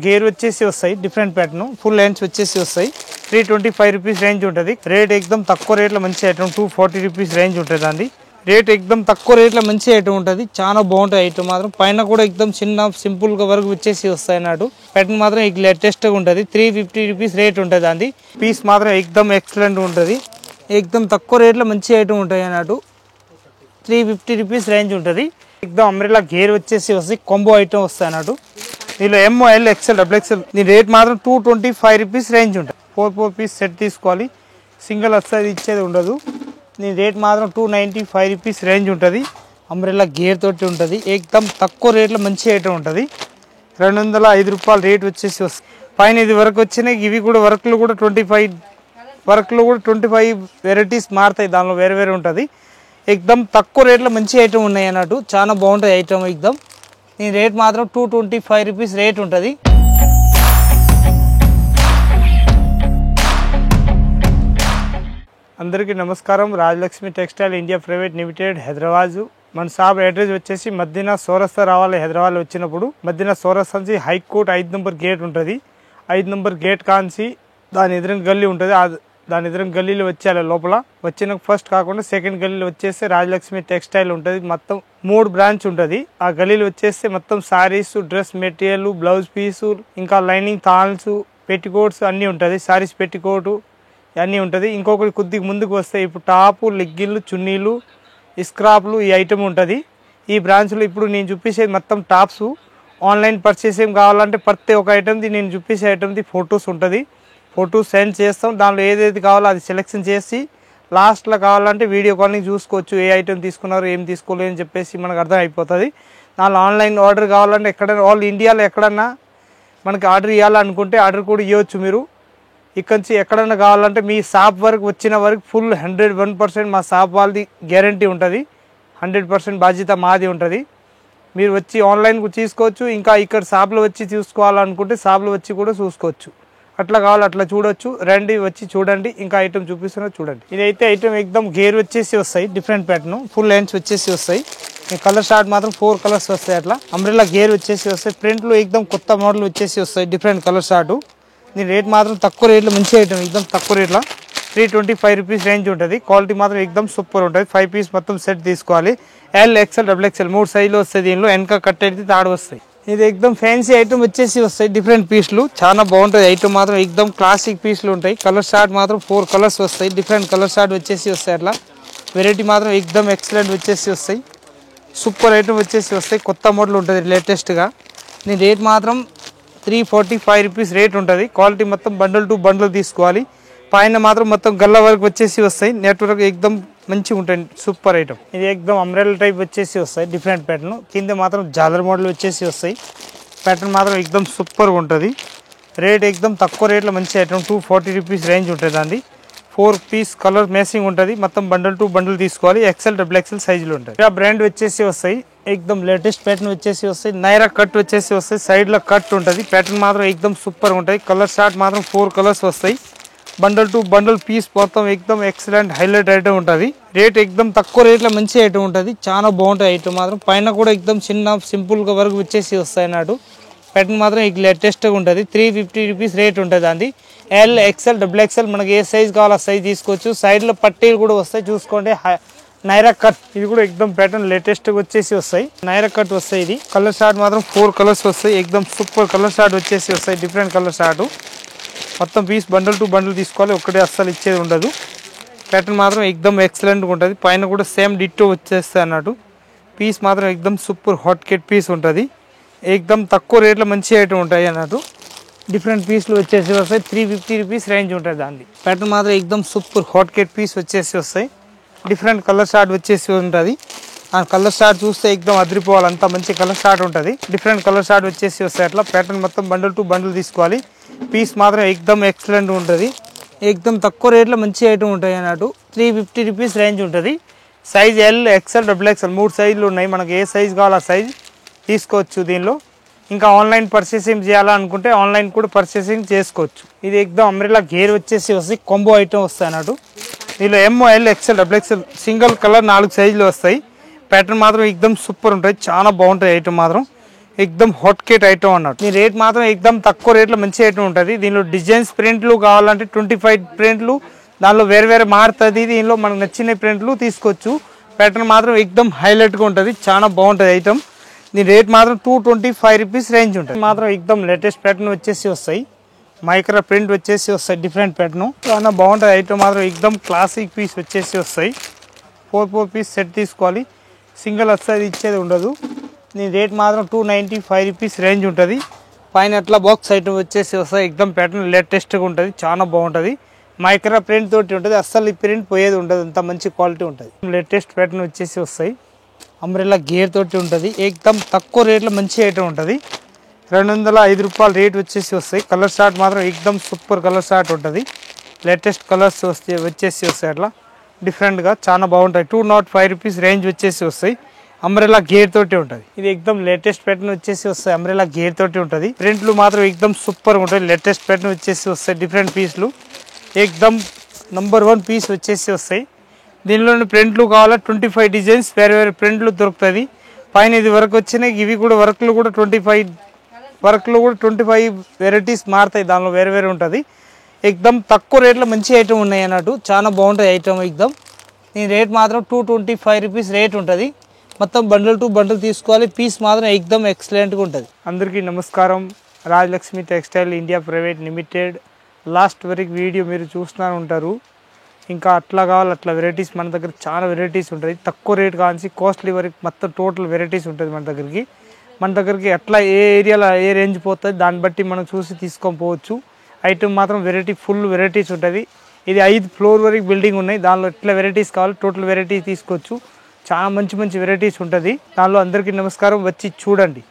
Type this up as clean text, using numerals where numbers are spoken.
Gear వచ్చేసి వస్తాయి different pattern full lens వచ్చేసి వస్తాయి 325 రూపీస్ రేంజ్ ఉంటుంది రేట్ ఎక్దమ్ తక్కువ రేట్లో మంచి ఐటమ్ 240 రూపీస్ రేంజ్ ఉంటుంది అండి రేట్ ఎక్దమ్ తక్కువ రేట్లో మంచి ఐటమ్ ఉంటుంది చాలా బాగుంటుంది ఐటమ్ మాత్రం పైన కూడా ఎక్దమ్ చిన్న సింపుల్ గా వరకు వచ్చేసి వస్తాయి అన్నట్టు ప్యాటర్న్ మాత్రం లేటెస్ట్ గా ఉంటుంది 350 రూపీస్ రేట్ ఉంటుంది అండి పీస్ మాత్రం ఎక్దమ్ ఎక్సలెంట్ ఉంటుంది ఎక్దమ్ తక్కువ రేట్లో మంచి ఐటమ్ ఉంటాయి అన్నట్టు 350 రూపీస్ రేంజ్ ఉంటుంది ఎక్దమ్ అంబ్రెల్లా గేర్ వచ్చేసి వస్తాయి కాంబో ఐటమ్ వస్తాయి అన్నట్టు దీనిలో ML XL XXL దీని రేట్ మాత్రం 225 రూపీస్ రేంజ్ ఉంటుంది 4 పీస్ సెట్ తీసుకోవాలి సింగిల్ వస్తుంది ఇచ్చేది ఉండదు దీని రేట్ మాత్రం 295 రూపీస్ రేంజ్ ఉంటుంది అంబ్రెల్లా గేర్ తోటి ఉంటుంది ఎక్దమ్ తక్కువ రేట్లో మంచి ఐటమ్ ఉంటుంది 205 రూపాయలు రేట్ వచ్చేసి వస్తుంది పైన ఇది వరకు వచ్చినాయి ఇవి కూడా వర్క్లు కూడా 25 వెరైటీస్ మారుతాయి దానిలో వేరే వేరే ఉంటుంది ఎక్దమ్ తక్కువ రేట్లో మంచి ఐటమ్ ఉన్నాయి అన్నట్టు చాలా బాగుంటుంది ఐటమ్ ఎక్దమ్ దీని రేట్ మాత్రం 225 రూపీస్ రేట్ ఉంటుంది అందరికీ నమస్కారం Rajalakshmi textile India private limited Hyderabad మన షాప్ అడ్రస్ వచ్చేసి మదీనా చౌరస్తా రావాలి హైదరాబాద్ వచ్చినప్పుడు మదీనా చౌరస్తా నుంచి హైకోర్ట్ 5 నంబర్ గేట్ ఉంటుంది 5 నంబర్ గేట్ కాంచి దాని ఎదురుగా గల్లీ ఉంటుంది దాని ఎదురుగా గల్లీలో వచ్చేయాలి లోపల వచ్చిన ఫస్ట్ కాకుండా సెకండ్ గల్లీలో వచ్చేస్తే రాజలక్ష్మి టెక్స్టైల్ ఉంటుంది మొత్తం 3 బ్రాంచ్ ఉంటుంది ఆ గల్లీలో వచ్చేస్తే మొత్తం saris dress material blouse piece ఇంకా లైనింగ్ థాల్స్ పెట్టికోట్స్ అన్నీ ఉంటుంది సారీస్ పెట్టికోటు అన్నీ ఉంటుంది ఇంకొకటి కొద్దిగా ముందుకు వస్తే ఇప్పుడు టాపు లెగ్గిన్లు చున్నీలు స్క్రాప్లు ఈ ఐటమ్ ఉంటుంది ఈ బ్రాంచ్లో ఇప్పుడు నేను చూపించేది మొత్తం టాప్స్ ఆన్లైన్ పర్చేస్ ఏం కావాలంటే ప్రతి ఒక్క ఐటమ్ది నేను చూపించే ఐటమ్ది ఫొటోస్ ఉంటుంది ఫొటోస్ సెండ్ చేస్తాం దానిలో ఏదైతే కావాలో అది సెలెక్షన్ చేసి లాస్ట్లో కావాలంటే వీడియో కాలింగ్ చూసుకోవచ్చు ఏ ఐటమ్ తీసుకున్నారు ఏం తీసుకోలేదు అని చెప్పేసి మనకు అర్థం అయిపోతుంది దానిలో ఆన్లైన్ ఆర్డర్ కావాలంటే ఎక్కడైనా ఆల్ ఇండియాలో ఎక్కడన్నా మనకి ఆర్డర్ ఇవ్వాలనుకుంటే ఆర్డర్ కూడా ఇవ్వచ్చు మీరు ఇక్కడి నుంచి ఎక్కడన్నా కావాలంటే మీ షాప్ వరకు వచ్చిన వరకు ఫుల్ 101% మా షాప్ వాళ్ళది గ్యారంటీ ఉంటుంది 100% బాధ్యత మాది ఉంటుంది మీరు వచ్చి ఆన్లైన్కు తీసుకోవచ్చు ఇంకా ఇక్కడ షాప్లో వచ్చి చూసుకోవాలనుకుంటే షాప్లో వచ్చి కూడా చూసుకోవచ్చు అట్లా కావాలి అట్లా చూడొచ్చు రండి వచ్చి చూడండి ఇంకా ఐటమ్ చూపిస్తున్నా చూడండి ఇదైతే ఐటమ్ ఎక్దమ్ గేర్ వచ్చేసి వస్తాయి డిఫరెంట్ ప్యాటర్న్ ఫుల్ లెన్స్ వచ్చేసి వస్తాయి కలర్ షార్ట్ మాత్రం 4 కలర్స్ వస్తాయి అట్లా అంబ్రెల్లా గేర్ వచ్చేసి వస్తాయి ప్రింట్లు ఎక్దమ్ కొత్త మోడల్ వచ్చేసి వస్తాయి డిఫరెంట్ కలర్ షార్ట్ దీని రేట్ మాత్రం తక్కువ రేట్లో మంచి ఐటమ్ ఎక్దమ్ తక్కువ రేట్లో 325 రూపీస్ రేంజ్ ఉంటుంది క్వాలిటీ మాత్రం ఎక్దమ్ సూపర్ ఉంటుంది 5 పీస్ మొత్తం సెట్ తీసుకోవాలి L XL XXL 3 సైజులు వస్తాయి దీనిలో వెనక కట్ అయితే తాడు వస్తాయి ఇది ఎక్దమ్ ఫ్యాన్సీ ఐటమ్ వచ్చేసి వస్తాయి డిఫరెంట్ పీస్లు చాలా బాగుంటుంది ఐటమ్ మాత్రం ఎక్దమ్ క్లాసిక్ పీస్లు ఉంటాయి కలర్ షార్ట్ మాత్రం 4 కలర్స్ వస్తాయి డిఫరెంట్ కలర్ షార్ట్ వచ్చేసి వస్తాయి అట్లా వెరైటీ మాత్రం ఎక్దమ్ ఎక్సలెంట్ వచ్చేసి వస్తాయి సూపర్ ఐటమ్ వచ్చేసి వస్తాయి కొత్త మోడల్ ఉంటుంది లేటెస్ట్గా దీని రేట్ మాత్రం 345 రూపీస్ రేట్ ఉంటుంది క్వాలిటీ మొత్తం బండల్ టు బండల్ తీసుకోవాలి పైన మాత్రం మొత్తం గల్ల వరకు వచ్చేసి వస్తాయి నెట్వర్క్ ఎక్దమ్ మంచిగా ఉంటుంది సూపర్ ఐటమ్ ఇది ఎక్దమ్ అంబ్రెల్లా టైప్ వచ్చేసి వస్తాయి డిఫరెంట్ ప్యాటర్న్ కింద మాత్రం జాలర్ మోడల్ వచ్చేసి వస్తాయి ప్యాటర్న్ మాత్రం ఎక్దమ్ సూపర్గా ఉంటుంది రేట్ ఎక్దమ్ తక్కువ రేట్లో మంచి ఐటమ్ 240 రూపీస్ రేంజ్ ఉంటుంది అండి 4 పీస్ కలర్ మ్యాచింగ్ ఉంటుంది మొత్తం బండల్ టు బండల్ తీసుకోవాలి XL XXL సైజులు ఉంటుంది ఆ బ్రాండ్ వచ్చేసి వస్తాయి ఎక్దమ్ లేటెస్ట్ ప్యాటర్న్ వచ్చేసి వస్తాయి నైరా కట్ వచ్చేసి వస్తాయి సైడ్లో కట్ ఉంటుంది ప్యాటర్న్ మాత్రం ఎక్దమ్ సూపర్గా ఉంటుంది కలర్ షార్ట్ మాత్రం 4 కలర్స్ వస్తాయి బండల్ టు బండల్ పీస్ మొత్తం ఎక్దమ్ ఎక్సలెంట్ హైలైట్ ఐటమ్ ఉంటుంది రేట్ ఎక్దమ్ తక్కువ రేట్లో మంచి ఐటమ్ ఉంటుంది చాలా బాగుంటుంది ఐటమ్ మాత్రం పైన కూడా ఎక్దమ్ చిన్న సింపుల్ గా వరకు వచ్చేసి వస్తాయి అన్నట్టు ప్యాటర్న్ మాత్రం లేటెస్ట్గా ఉంటుంది 350 రూపీస్ రేట్ ఉంటుంది అండి L XL XXL మనకి ఏ సైజ్ కావాలో ఆ సైజ్ తీసుకోవచ్చు సైడ్లో పట్టీలు కూడా వస్తాయి చూసుకోండి నైరా కట్ ఇది కూడా ఎక్దమ్ ప్యాటర్న్ లేటెస్ట్గా వచ్చేసి వస్తాయి నైరా కట్ వస్తాయి ఇది కలర్ షార్ట్ మాత్రం 4 కలర్స్ వస్తాయి ఎక్దమ్ సూపర్ కలర్ షార్ట్ వచ్చేసి వస్తాయి డిఫరెంట్ కలర్ షార్ట్ మొత్తం పీస్ బండల్ టు బండల్ తీసుకోవాలి ఒక్కటే అస్సలు ఇచ్చేది ఉండదు ప్యాటర్న్ మాత్రం ఎక్దమ్ ఎక్సలెంట్గా ఉంటుంది పైన కూడా సేమ్ డిట్టో వచ్చేస్తాయి అన్నట్టు పీస్ మాత్రం ఎక్దమ్ సూపర్ హాట్ కేట్ పీస్ ఉంటుంది ఎక్దమ్ తక్కువ రేట్లో మంచి ఐటమ్ ఉంటాయి అన్నట్టు డిఫరెంట్ పీస్లు వచ్చేసి వస్తాయి 350 రూపీస్ రేంజ్ ఉంటుంది దాన్ని ప్యాటర్న్ మాత్రం ఎక్దమ్ సూపర్ హాట్ కేట్ పీస్ వచ్చేసి వస్తాయి డిఫరెంట్ కలర్ షార్ట్ వచ్చేసి ఉంటుంది ఆ కలర్ షార్ట్ చూస్తే ఎక్దమ్ అదిరిపోవాలి అంత మంచి కలర్ షార్ట్ ఉంటుంది డిఫరెంట్ కలర్ షార్ట్ వచ్చేసి వస్తాయి అట్లా ప్యాటర్న్ మొత్తం బండల్ టు బండల్ తీసుకోవాలి పీస్ మాత్రం ఎక్దమ్ ఎక్సలెంట్ ఉంటుంది ఎక్దమ్ తక్కువ రేట్లో మంచి ఐటమ్ ఉంటాయి అన్నట్టు 350 రూపీస్ రేంజ్ ఉంటుంది సైజ్ L XL XXL 3 సైజులు ఉన్నాయి మనకి ఏ సైజ్ కావాలో ఆ సైజ్ తీసుకోవచ్చు దీనిలో ఇంకా ఆన్లైన్ పర్చేసింగ్ చేయాలనుకుంటే ఆన్లైన్ కూడా పర్చేసింగ్ చేసుకోవచ్చు ఇది ఎక్దమ్ అంబ్రెల్లా గేర్ వచ్చేసి వస్తాయి కాంబో ఐటమ్ వస్తాయి అన్నట్టు దీనిలో ML XL XXL single colour 4 సైజులు వస్తాయి ప్యాటర్న్ మాత్రం ఎక్దమ్ సూపర్ ఉంటుంది చాలా బాగుంటుంది ఐటమ్ మాత్రం ఎక్దమ్ హాట్ కేట్ ఐటమ్ అన్నట్టు. ఈ రేట్ మాత్రం ఎక్దమ్ తక్కువ రేట్లో మంచి ఐటమ్ ఉంటుంది. దీనిలో డిజైన్స్ ప్రింట్లు కావాలంటే 25 ప్రింట్లు, దానిలో వేరే వేరే మారుతుంది. దీనిలో మనకు నచ్చిన ప్రింట్లు తీసుకోవచ్చు. ప్యాటర్న్ మాత్రం ఎక్దమ్ హైలైట్గా ఉంటుంది, చాలా బాగుంటుంది ఐటమ్. దీని రేట్ మాత్రం 225 రూపీస్ రేంజ్ ఉంటుంది. మాత్రం ఎక్దమ్ లేటెస్ట్ ప్యాటర్న్ వచ్చేసి వస్తాయి, మైక్రో ప్రింట్ వచ్చేసి వస్తాయి, డిఫరెంట్ ప్యాటర్న్ చాలా బాగుంటుంది ఐటమ్. మాత్రం ఎక్దమ్ క్లాసిక్ పీస్ వచ్చేసి వస్తాయి. 4 పీస్ సెట్ తీసుకోవాలి, సింగిల్ వస్తుంది, ఇచ్చేది ఉండదు. దీని రేట్ మాత్రం 295 రూపీస్ రేంజ్ ఉంటుంది. పైన అట్లా బాక్స్ ఐటమ్ వచ్చేసి వస్తాయి, ఎక్దమ్ ప్యాటర్న్ లేటెస్ట్గా ఉంటుంది, చాలా బాగుంటుంది. మైక్రో ప్రింట్ తోటి ఉంటుంది, అస్సలు ఈ ప్రింట్ పోయేది ఉండదు, అంత మంచి క్వాలిటీ ఉంటుంది. లేటెస్ట్ ప్యాటర్న్ వచ్చేసి వస్తాయి, అంబ్రెల్లా గేర్ తోటి ఉంటుంది, ఎక్దమ్ తక్కువ రేట్లో మంచి ఐటమ్ ఉంటుంది. 205 రూపాయలు రేట్ వచ్చేసి వస్తాయి. కలర్ షార్ట్ మాత్రం ఎక్దమ్ సూపర్ కలర్ షార్ట్ ఉంటుంది. లేటెస్ట్ కలర్స్ వచ్చేసి వస్తాయి, అట్లా డిఫరెంట్గా చాలా బాగుంటాయి. 205 రూపీస్ రేంజ్ వచ్చేసి వస్తాయి. అంబ్రెల్లా గేర్ తోటి ఉంటుంది. ఇది ఎక్దమ్ లేటెస్ట్ ప్యాటర్న్ వచ్చేసి వస్తాయి, అంబ్రెల్లా గేర్ తోటి ఉంటుంది. ప్రింట్లు మాత్రం ఎక్దమ్ సూపర్ ఉంటాయి. లేటెస్ట్ ప్యాటర్న్ వచ్చేసి వస్తాయి, డిఫరెంట్ పీస్లు ఎక్దమ్ నంబర్ 1 పీస్ వచ్చేసి వస్తాయి. దీనిలోని ప్రింట్లు కావాలా 25 డిజైన్స్ వేరే వేరే ప్రింట్లు దొరుకుతుంది. పైన ఇది వరకు వచ్చినాయి, ఇవి కూడా వర్క్లు కూడా 25 వెరైటీస్ మారుతాయి, దానిలో వేరే వేరే ఉంటుంది. ఎక్దమ్ తక్కువ రేట్లో మంచి ఐటమ్ ఉన్నాయి అన్నట్టు, చాలా బాగుంటుంది ఐటమ్ ఎక్దమ్. దీని రేట్ మాత్రం 225 రూపీస్ రేట్ ఉంటుంది. మొత్తం బండిల్ టు బండిల్ తీసుకోవాలి, పీస్ మాత్రం ఎక్దమ్ ఎక్సలెంట్గా ఉంటుంది. అందరికీ నమస్కారం. Rajalakshmi textile India private limited last వరకు వీడియో మీరు చూస్తూనే ఉంటారు. ఇంకా అట్లా కావాలి అట్లా వెరైటీస్ మన దగ్గర చాలా వెరైటీస్ ఉంటుంది. తక్కువ రేట్ కావాల్సి కాస్ట్లీ వరకు మొత్తం టోటల్ వెరైటీస్ ఉంటుంది మన దగ్గరికి. అట్లా ఏ ఏరియాలో ఏ రేంజ్ పోతుంది దాన్ని బట్టి మనం చూసి తీసుకొని పోవచ్చు. ఐటమ్ మాత్రం వెరైటీ ఫుల్ వెరైటీస్ ఉంటుంది. ఇది 5 ఫ్లోర్ వరకు బిల్డింగ్ ఉన్నాయి, దానిలో ఎట్లా వెరైటీస్ కావాలి టోటల్ వెరైటీ తీసుకోవచ్చు. చాలా మంచి మంచి వెరైటీస్ ఉంటుంది దానిలో. అందరికీ నమస్కారం, వచ్చి చూడండి.